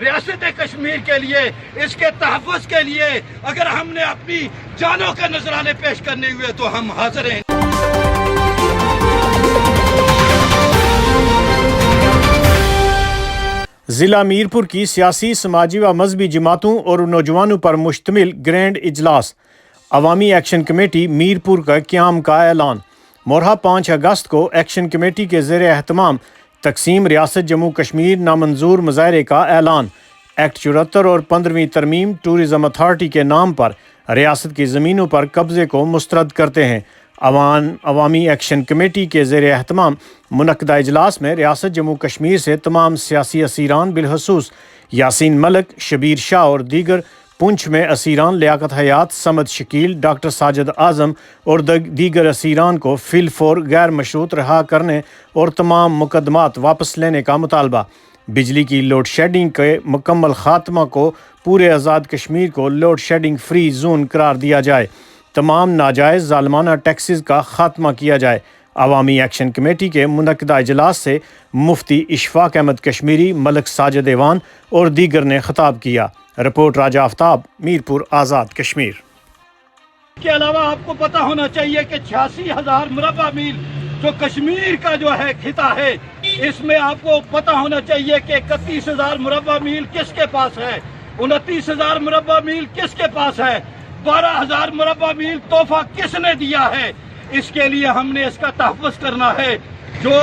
ریاست کشمیر کے لیے، اس کے تحفظ کے لیے اگر ہم نے اپنی جانوں کے نذرانے پیش کرنے ہوئے تو ہم حاضر ہیں۔ ضلع میرپور کی سیاسی، سماجی و مذہبی جماعتوں اور نوجوانوں پر مشتمل گرینڈ اجلاس، عوامی ایکشن کمیٹی میرپور کا قیام کا اعلان۔ مورہا 5 اگست کو ایکشن کمیٹی کے زیر اہتمام تقسیم ریاست جموں کشمیر نامنظور مظاہرے کا اعلان۔ ایکٹ 74 اور 15ویں ترمیم ٹورزم اتھارٹی کے نام پر ریاست کی زمینوں پر قبضے کو مسترد کرتے ہیں۔ عوامی ایکشن کمیٹی کے زیر اہتمام منعقدہ اجلاس میں ریاست جموں کشمیر سے تمام سیاسی اسیران بالخصوص یاسین ملک، شبیر شاہ اور دیگر، پونچھ میں اسیران لیاقت حیات، صمد شکیل، ڈاکٹر ساجد اعظم اور دیگر اسیران کو فی الفور غیر مشروط رہا کرنے اور تمام مقدمات واپس لینے کا مطالبہ۔ بجلی کی لوڈ شیڈنگ کے مکمل خاتمہ کو پورے آزاد کشمیر کو لوڈ شیڈنگ فری زون قرار دیا جائے۔ تمام ناجائز ظالمانہ ٹیکسز کا خاتمہ کیا جائے۔ عوامی ایکشن کمیٹی کے منعقدہ اجلاس سے مفتی اشفاق احمد کشمیری، ملک ساجد ایوان اور دیگر نے خطاب کیا۔ رپورٹ راجہ آفتاب، میرپور، آزاد کشمیر۔ کے علاوہ آپ کو پتہ ہونا چاہیے کہ 86,000 مربع میل جو کشمیر کا جو ہے خطہ ہے، اس میں آپ کو پتہ ہونا چاہیے کہ 31,000 مربع میل کس کے پاس ہے، 29,000 مربع میل کس کے پاس ہے، 12,000 مربع میل تحفہ کس نے دیا ہے۔ اس کے لیے ہم نے اس کا تحفظ کرنا ہے۔ جو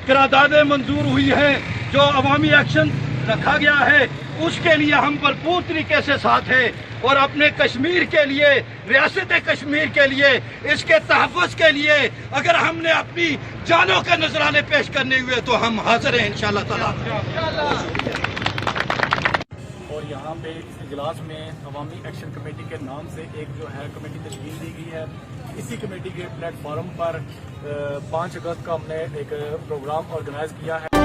قراردادیں منظور ہوئی ہیں، جو عوامی ایکشن رکھا گیا ہے، اس کے لیے ہم بھرپور طریقے سے ساتھ ہیں، اور اپنے کشمیر کے لیے، ریاست کشمیر کے لیے، اس کے تحفظ کے لیے اگر ہم نے اپنی جانوں کے نذرانے پیش کرنے ہوئے تو ہم حاضر ہیں انشاءاللہ تعالی۔ اور یہاں پہ اس اجلاس میں عوامی ایکشن کمیٹی کے نام سے ایک جو ہے کمیٹی تشکیل دی گئی ہے۔ اسی کمیٹی کے پلیٹ فارم پر 5 اگست کا ہم نے ایک پروگرام آرگنائز کیا ہے۔